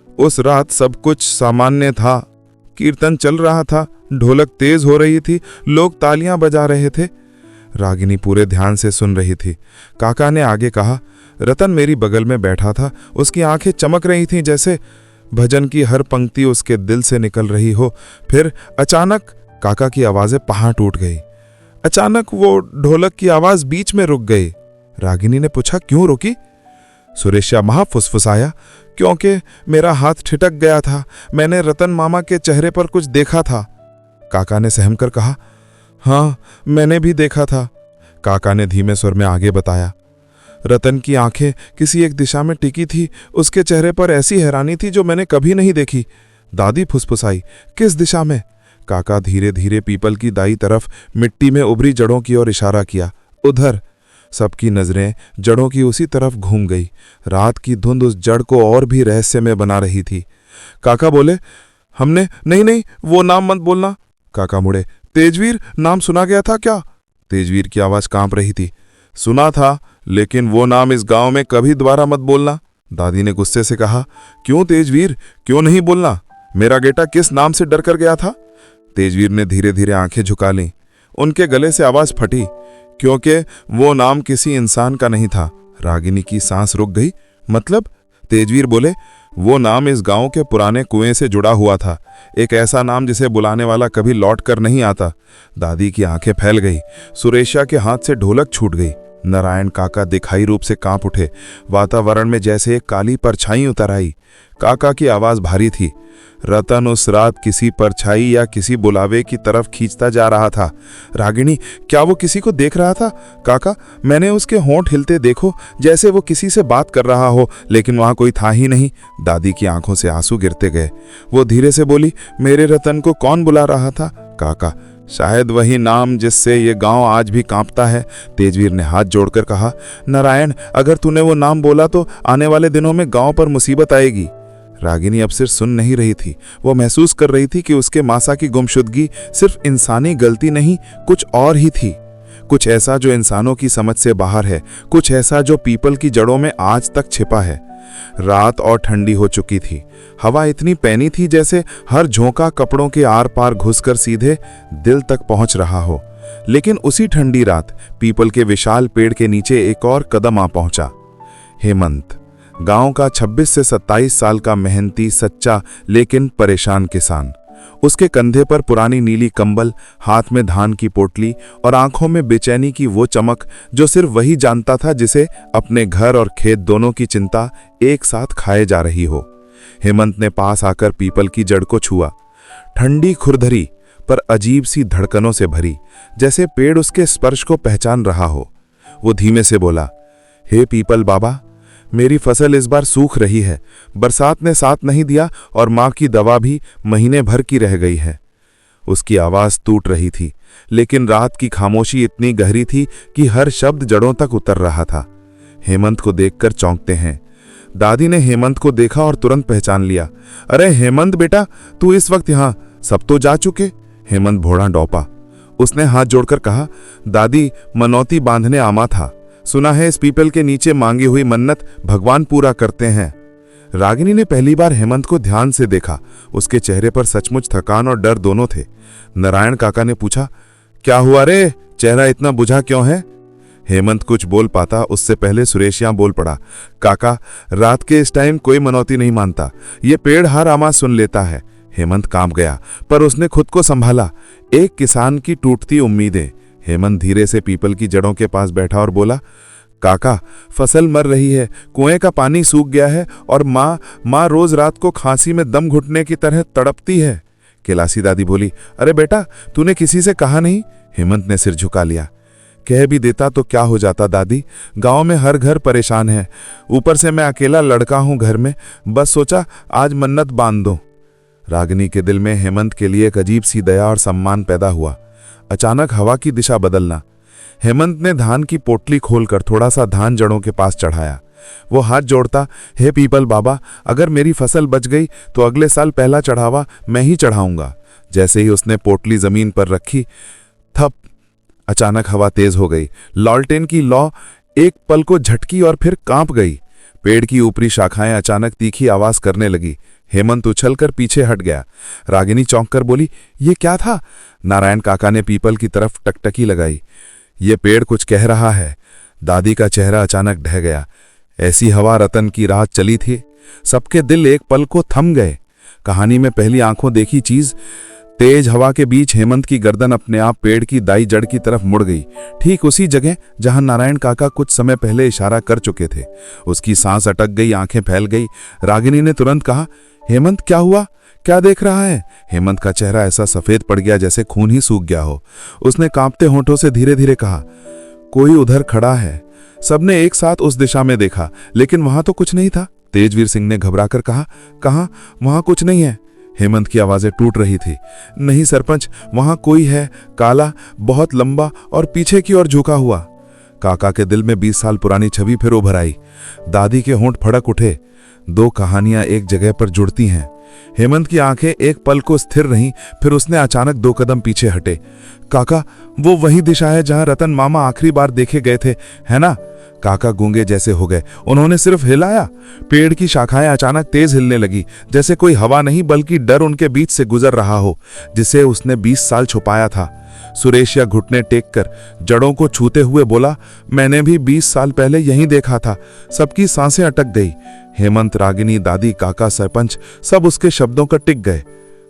उस रात सब कुछ सामान्य था। कीर्तन चल रहा था, ढोलक तेज हो रही थी, लोग तालियां बजा रहे थे। रागिनी पूरे ध्यान से सुन रही थी। काका ने आगे कहा, रतन मेरी बगल में बैठा था, उसकी आंखें चमक रही थीं जैसे भजन की हर पंक्ति उसके दिल से निकल रही हो। फिर अचानक काका की आवाजें पहाड़ टूट गई। अचानक वो ढोलक की आवाज बीच में रुक गई। रागिनी ने पूछा, क्यों रुकी? सुरेशा महा फुसफुसाया, क्योंकि मेरा हाथ ठिठक गया था। मैंने रतन मामा के चेहरे पर कुछ देखा था। काका ने सहम कर कहा, हाँ, मैंने भी देखा था। काका ने धीमे स्वर में आगे बताया, रतन की आंखें किसी एक दिशा में टिकी थी। उसके चेहरे पर ऐसी हैरानी थी जो मैंने कभी नहीं देखी। दादी फुसफुसाई, किस दिशा में? काका धीरे धीरे पीपल की दाई तरफ मिट्टी में उभरी जड़ों की ओर इशारा किया। उधर। सबकी नजरें जड़ों की उसी तरफ घूम गई। रात की धुंध उस जड़ को और भी रहस्यमय बना रही थी। काका बोले, हमने नहीं, वो नाम मत बोलना। काका मुड़े, तेजवीर नाम सुना गया था क्या? तेजवीर की आवाज कांप रही थी। सुना था, लेकिन वो नाम इस गांव में कभी दोबारा मत बोलना। दादी ने गुस्से से कहा, क्यों तेजवीर, क्यों नहीं बोलना? मेरा बेटा किस नाम से डर कर गया था? तेजवीर ने धीरे धीरे आंखें झुका लीं। उनके गले से आवाज फटी, क्योंकि वो नाम किसी इंसान का नहीं था। रागिनी की सांस रुक गई। मतलब? तेजवीर बोले, वो नाम इस गांव के पुराने कुएं से जुड़ा हुआ था। एक ऐसा नाम जिसे बुलाने वाला कभी लौट कर नहीं आता। दादी की आंखें फैल गई। सुरेशा के हाथ से ढोलक छूट गई। नारायण काका दिखाई रूप से कांप उठे। वातावरण में जैसे एक काली परछाई उतर आई। काका की आवाज भारी थी। रतन उस रात किसी परछाई या किसी बुलावे की तरफ खींचता जा रहा था। रागिनी, क्या वो किसी को देख रहा था? काका, मैंने उसके होंठ हिलते देखो, जैसे वो किसी से बात कर रहा हो, लेकिन वहां कोई था ही नहीं। दादी की आंखों से आंसू गिरते गए। वो धीरे से बोली, मेरे रतन को कौन बुला रहा था? काका, शायद वही नाम जिससे ये गांव आज भी कांपता है। तेजवीर ने हाथ जोड़कर कहा, नारायण, अगर तूने वो नाम बोला तो आने वाले दिनों में गांव पर मुसीबत आएगी। रागिनी अब सिर्फ सुन नहीं रही थी, वो महसूस कर रही थी कि उसके मासा की गुमशुदगी सिर्फ इंसानी गलती नहीं, कुछ और ही थी। कुछ ऐसा जो इंसानों की समझ से बाहर है, कुछ ऐसा जो पीपल की जड़ों में आज तक छिपा है। रात और ठंडी हो चुकी थी। हवा इतनी पैनी थी जैसे हर झोंका कपड़ों के आर पार घुसकर सीधे दिल तक पहुंच रहा हो। लेकिन उसी ठंडी रात पीपल के विशाल पेड़ के नीचे एक और कदम आ पहुंचा। हेमंत। गांव का 26 से 27 साल का मेहनती, सच्चा लेकिन परेशान किसान। उसके कंधे पर पुरानी नीली कंबल, हाथ में धान की पोटली और आंखों में बेचैनी की वो चमक जो सिर्फ वही जानता था जिसे अपने घर और खेत दोनों की चिंता एक साथ खाए जा रही हो। हेमंत ने पास आकर पीपल की जड़ को छुआ। ठंडी खुरधरी पर अजीब सी धड़कनों से भरी, जैसे पेड़ उसके स्पर्श को पहचान रहा हो। वो धीमे से बोला, हे पीपल बाबा, मेरी फसल इस बार सूख रही है। बरसात ने साथ नहीं दिया और माँ की दवा भी महीने भर की रह गई है। उसकी आवाज टूट रही थी, लेकिन रात की खामोशी इतनी गहरी थी कि हर शब्द जड़ों तक उतर रहा था। हेमंत को देखकर चौंकते हैं। दादी ने हेमंत को देखा और तुरंत पहचान लिया। अरे हेमंत बेटा, तू इस वक्त यहाँ? सब तो जा चुके। हेमंत भोड़ा डौपा। उसने हाथ जोड़कर कहा, दादी, मनौती बांधने आमा था। सुना है इस पीपल के नीचे मांगी हुई मन्नत भगवान पूरा करते हैं। रागिनी ने पहली बार हेमंत को ध्यान से देखा। उसके चेहरे पर सचमुच थकान और डर दोनों थे। नारायण काका ने पूछा, क्या हुआ रे, चेहरा इतना बुझा क्यों है? हेमंत कुछ बोल पाता उससे पहले सुरेश यहाँ बोल पड़ा, काका, रात के इस टाइम कोई मनौती नहीं मानता। ये पेड़ हर आवाज सुन लेता है। हेमंत कांप गया, पर उसने खुद को संभाला। एक किसान की टूटती उम्मीदें। हेमंत धीरे से पीपल की जड़ों के पास बैठा और बोला, काका, फसल मर रही है, कुएं का पानी सूख गया है और माँ रोज रात को खांसी में दम घुटने की तरह तड़पती है। कैलाशी दादी बोली, अरे बेटा, तूने किसी से कहा नहीं? हेमंत ने सिर झुका लिया। कह भी देता तो क्या हो जाता दादी, गांव में हर घर परेशान है। ऊपर से मैं अकेला लड़का हूं घर में, बस सोचा आज मन्नत बांध दो। रागिनी के दिल में हेमंत के लिए एक अजीब सी दया और सम्मान पैदा हुआ। अचानक हवा की दिशा बदलना। हेमंत ने धान की पोटली खोलकर थोड़ा सा धान जड़ों के पास चढ़ाया। वो हाथ जोड़ता, हे पीपल बाबा, अगर मेरी फसल बच गई तो अगले साल पहला चढ़ावा मैं ही चढ़ाऊंगा। जैसे ही उसने पोटली जमीन पर रखी, थप, अचानक हवा तेज हो गई। लॉलटेन की लौ एक पल को झटकी और फिर कांप गई। पेड़ की ऊपरी शाखाएं अचानक तीखी आवाज करने लगी। हेमंत उछलकर पीछे हट गया। रागिनी चौंक कर बोली, ये क्या था? नारायण काका ने पीपल की तरफ टकटकी लगाई। ये पेड़ कुछ कह रहा है। दादी का चेहरा अचानक ढह गया। ऐसी हवा रतन की रात चली थी। सबके दिल एक पल को थम गए। कहानी में पहली आंखों देखी चीज। तेज हवा के बीच हेमंत की गर्दन अपने आप पेड़ की दाई जड़ की तरफ मुड़ गई, ठीक उसी जगह जहां नारायण काका कुछ समय पहले इशारा कर चुके थे। उसकी सांस अटक गई, आंखें फैल गई। रागिनी ने तुरंत कहा, हेमंत क्या हुआ? क्या देख रहा है? हेमंत का चेहरा ऐसा सफेद पड़ गया जैसे खून ही सूख गया हो। उसने कांपते होंठों से धीरे धीरे कहा, कोई उधर खड़ा है। सबने एक साथ उस दिशा में देखा, लेकिन वहां तो कुछ नहीं था। तेजवीर सिंह ने घबराकर कहा, कहां? वहां कुछ नहीं है। हेमंत की आवाजें टूट रही थी। नहीं सरपंच, वहां कोई है, काला, बहुत लंबा और पीछे की ओर झुका हुआ। काका के दिल में 20 साल पुरानी छवि फिर उभर आई। दादी के होंठ फड़क उठे। दो कहानियां एक जगह पर जुड़ती हैं। हेमंत की आंखें एक पल को स्थिर रहीं, फिर उसने अचानक 2 कदम पीछे हटे। काका, वो वही दिशा है जहां रतन मामा आखिरी बार देखे गए थे, है ना? काका गूंगे जैसे हो गए। उन्होंने सिर्फ हिलाया। पेड़ की शाखाएं अचानक तेज हिलने लगी, जैसे कोई हवा नहीं बल्कि डर उनके बीच से गुजर रहा हो, जिसे उसने 20 साल छुपाया था। सुरेशिया घुटने टेक कर जड़ों को छूते हुए बोला, मैंने भी 20 साल पहले यहीं देखा था। सबकी सांसें अटक गई। हेमंत, रागिनी, दादी, काका, सरपंच सब उसके शब्दों का टिक गए।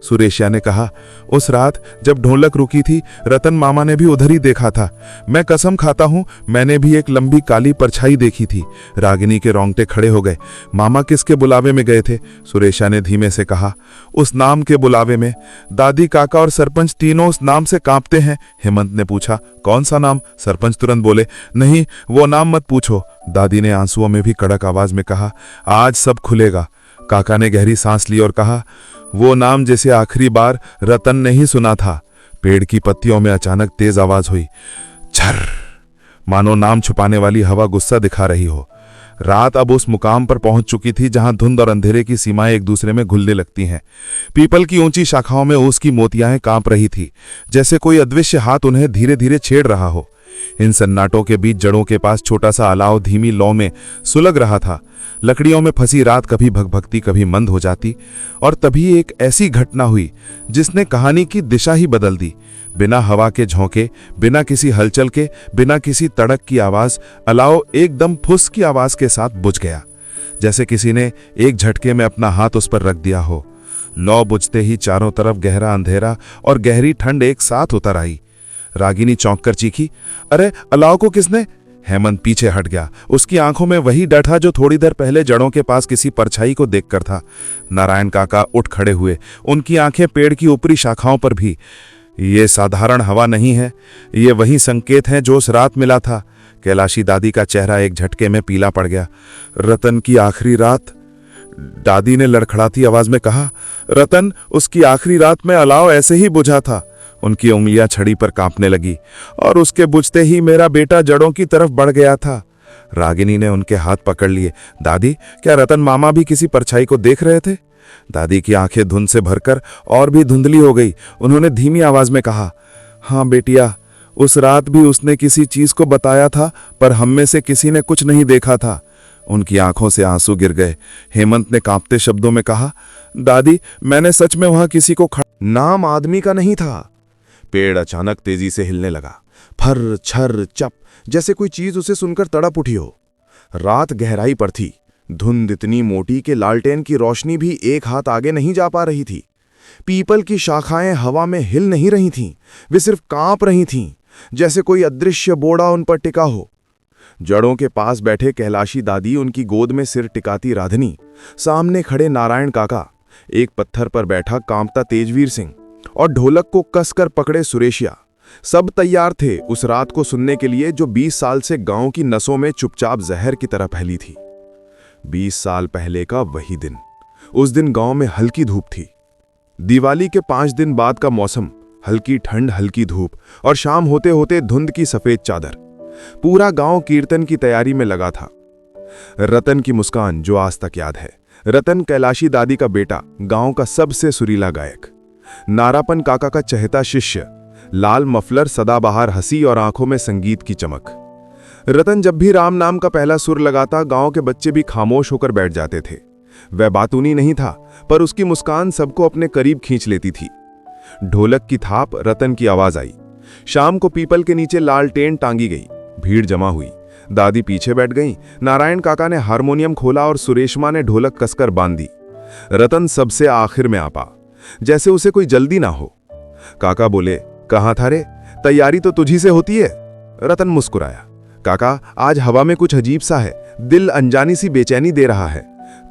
सुरेशिया ने कहा, उस रात जब ढोलक रुकी थी, रतन मामा ने भी उधर ही देखा था। मैं कसम खाता हूं, मैंने भी एक लंबी काली परछाई देखी थी। रागिनी के रोंगटे खड़े हो गए। मामा किसके बुलावे में गए थे? सुरेशिया ने धीमे से कहा, उस नाम के बुलावे में। दादी, काका और सरपंच तीनों उस नाम से कांपते हैं। हेमंत ने पूछा, कौन सा नाम? सरपंच तुरंत बोले, नहीं, वो नाम मत पूछो। दादी ने आंसुओं में भी कड़क आवाज में कहा, आज सब खुलेगा। काका ने गहरी सांस ली और कहा, वो नाम जिसे आखिरी बार रतन ने ही सुना था। पेड़ की पत्तियों में अचानक तेज आवाज हुई, झर, मानो नाम छुपाने वाली हवा गुस्सा दिखा रही हो। रात अब उस मुकाम पर पहुंच चुकी थी जहां धुंध और अंधेरे की सीमाएं एक दूसरे में घुलने लगती हैं। पीपल की ऊंची शाखाओं में ओस की मोतियाएं कांप रही थी, जैसे कोई अदृश्य हाथ उन्हें धीरे धीरे छेड़ रहा हो। इन सन्नाटों के बीच जड़ों के पास छोटा सा अलाव धीमी लौ में सुलग रहा था। लकड़ियों में फंसी रात कभी भगभगती, कभी मंद हो जाती, और तभी एक ऐसी घटना हुई जिसने कहानी की दिशा ही बदल दी। बिना हवा के झोंके, बिना किसी हलचल के, बिना किसी तड़क की आवाज, अलाव एकदम फुस की आवाज के साथ बुझ गया। जैसे किसी ने एक झटके में अपना हाथ उस पर रख दिया हो। लौ बुझते ही चारों तरफ गहरा अंधेरा और गहरी ठंड एक साथ उतर आई। रागिनी चौंक कर चीखी, अरे अलाव को किसने? हेमंत पीछे हट गया। उसकी आंखों में वही डर था जो थोड़ी देर पहले जड़ों के पास किसी परछाई को देखकर था। नारायण काका उठ खड़े हुए, उनकी आंखें पेड़ की ऊपरी शाखाओं पर भी। ये साधारण हवा नहीं है, ये वही संकेत है जो उस रात मिला था। कैलाशी दादी का चेहरा एक झटके में पीला पड़ गया। रतन की आखिरी रात? दादी ने लड़खड़ाती आवाज में कहा। रतन, उसकी आखिरी रात में अलाव ऐसे ही बुझा था। उनकी उंगलियां छड़ी पर कांपने लगी, और उसके बुझते ही मेरा बेटा जड़ों की तरफ बढ़ गया था। रागिनी ने उनके हाथ पकड़ लिए। दादी, क्या रतन मामा भी किसी परछाई को देख रहे थे? दादी की आंखें धुंध से भरकर और भी धुंधली हो गई। उन्होंने धीमी आवाज में कहा, हाँ बेटिया, उस रात भी उसने किसी चीज को बताया था, पर हम में से किसी ने कुछ नहीं देखा था। उनकी आंखों से आंसू गिर गए। हेमंत ने कांपते शब्दों में कहा, दादी, मैंने सच में वहां किसी को नाम आदमी का नहीं था। पेड़ अचानक तेजी से हिलने लगा। फर छर चप, जैसे कोई चीज उसे सुनकर तड़प उठी हो। रात गहराई पर थी। धुंध इतनी मोटी कि लालटेन की रोशनी भी एक हाथ आगे नहीं जा पा रही थी। पीपल की शाखाएं हवा में हिल नहीं रही थीं, वे सिर्फ कांप रही थीं, जैसे कोई अदृश्य बोड़ा उन पर टिका हो। जड़ों के पास बैठे कैलाशी दादी, उनकी गोद में सिर टिकाती राधनी, सामने खड़े नारायण काका, एक पत्थर पर बैठा कांपता तेजवीर सिंह और ढोलक को कसकर पकड़े सुरेशिया, सब तैयार थे उस रात को सुनने के लिए जो 20 साल से गांव की नसों में चुपचाप जहर की तरह फैली थी। 20 साल पहले का वही दिन। उस दिन गांव में हल्की धूप थी। दिवाली के 5 दिन बाद का मौसम, हल्की ठंड, हल्की धूप, और शाम होते होते धुंध की सफेद चादर। पूरा गांव कीर्तन की तैयारी में लगा था। रतन की मुस्कान जो आज तक याद है। रतन कैलाशी दादी का बेटा, गांव का सबसे सुरीला गायक। नारापन काका का चहेता शिष्य, लाल मफलर, सदाबहार हंसी और आंखों में संगीत की चमक। रतन जब भी राम नाम का पहला सुर लगाता, गांव के बच्चे भी खामोश होकर बैठ जाते थे। वह बातूनी नहीं था, पर उसकी मुस्कान सबको अपने करीब खींच लेती थी। ढोलक की थाप, रतन की आवाज आई। शाम को पीपल के नीचे लालटेन टांगी गई। भीड़ जमा हुई। दादी पीछे बैठ गईं। नारायण काका ने हारमोनियम खोला और सुरेशमा ने ढोलक कसकर बांध दी। रतन सबसे आखिर में आपा, जैसे उसे कोई जल्दी ना हो। काका बोले, कहां था रे? तैयारी तो तुझी से होती है। रतन मुस्कुराया। काका, आज हवा में कुछ अजीब सा है, दिल अनजानी सी बेचैनी दे रहा है।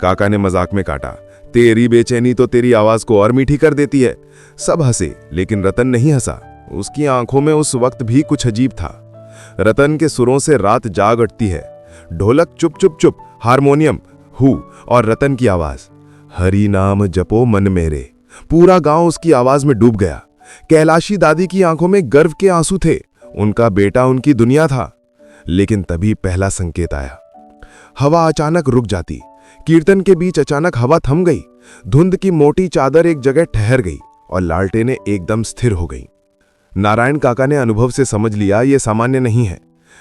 काका ने मजाक में काटा, तेरी बेचैनी तो तेरी आवाज को और मीठी कर देती है। सब हंसे, लेकिन रतन नहीं हंसा। उसकी आंखों में उस वक्त भी कुछ अजीब था। रतन के सुरों से रात जाग उठती है। ढोलक चुप चुप चुप, हारमोनियम हु, और रतन की आवाज, हरि नाम जपो मन मेरे। पूरा गांव उसकी आवाज में डूब गया। कैलाशी दादी की आंखों में गर्व के आंसू थे। उनका बेटा उनकी दुनिया था। लेकिन तभी पहला संकेत आया। हवा अचानक रुक जाती। कीर्तन के बीच अचानक हवा थम गई। धुंध की मोटी चादर एक जगह ठहर गई और लालटेनें एकदम स्थिर हो गई। नारायण काका ने अनुभव से समझ लिया ये सामान्य नहीं है।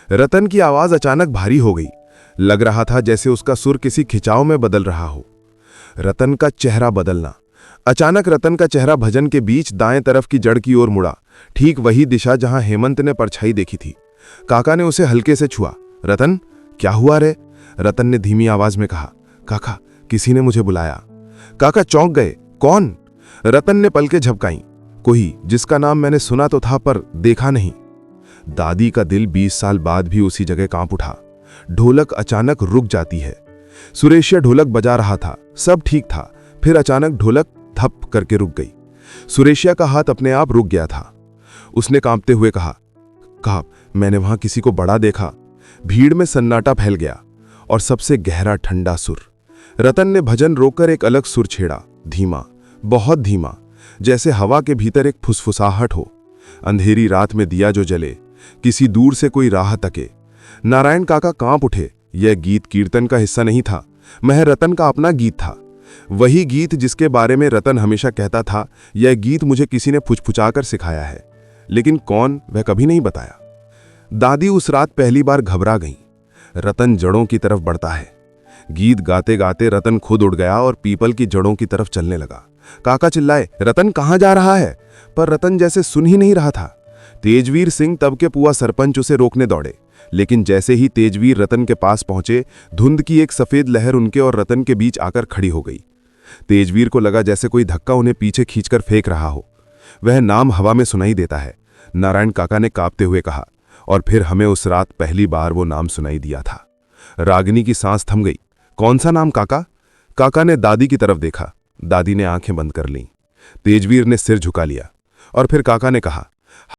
रतन की आवाज अचानक भारी हो गई। लग रहा था जैसे उसका सुर किसी खिंचाव में बदल रहा हो। रतन का चेहरा बदलना। अचानक रतन का चेहरा भजन के बीच दाएं तरफ की जड़ की ओर मुड़ा, ठीक वही दिशा जहां हेमंत ने परछाई देखी थी। काका ने उसे हल्के से छुआ। रतन, क्या हुआ रे? रतन ने धीमी आवाज में कहा, काका, किसी ने मुझे बुलाया। काका चौंक गए। कौन? रतन ने पलकें झपकाईं। कोई जिसका नाम मैंने सुना तो था पर देखा नहीं। दादी का दिल 20 साल बाद भी उसी जगह कांप उठा। ढोलक अचानक रुक जाती है। सुरेशिया ढोलक बजा रहा था, सब ठीक था। फिर अचानक ढोलक धप करके रुक गई। सुरेशिया का हाथ अपने आप रुक गया था। उसने कांपते हुए कहा, मैंने वहां किसी को बड़ा देखा। भीड़ में सन्नाटा फैल गया और सबसे गहरा ठंडा सुर। रतन ने भजन रोककर एक अलग सुर छेड़ा, धीमा, बहुत धीमा, जैसे हवा के भीतर एक फुसफुसाहट हो। अंधेरी रात में दिया जो जले, किसी दूर से कोई राह तके। नारायण काका कांप उठे। यह गीत कीर्तन का हिस्सा नहीं था, महज रतन का अपना गीत था। वही गीत जिसके बारे में रतन हमेशा कहता था, यह गीत मुझे किसी ने फुचफुचाकर सिखाया है, लेकिन कौन, वह कभी नहीं बताया। दादी उस रात पहली बार घबरा गईं। रतन जड़ों की तरफ बढ़ता है। गीत गाते गाते रतन खुद उड़ गया और पीपल की जड़ों की तरफ चलने लगा। काका चिल्लाए, रतन कहां जा रहा है? पर रतन जैसे सुन ही नहीं रहा था। तेजवीर सिंह, तब के पुआ सरपंच, उसे रोकने दौड़े। लेकिन जैसे ही तेजवीर रतन के पास पहुंचे, धुंध की एक सफेद लहर उनके और रतन के बीच आकर खड़ी हो गई। तेजवीर को लगा जैसे कोई धक्का उन्हें पीछे खींचकर फेंक रहा हो। वह नाम हवा में सुनाई देता है, नारायण काका ने कांपते हुए कहा। और फिर हमें उस रात पहली बार वो नाम सुनाई दिया था। रागिनी की सांस थम गई। कौन सा नाम काका? काका ने दादी की तरफ देखा। दादी ने आंखें बंद कर लीं। तेजवीर ने सिर झुका लिया और फिर काका ने कहा,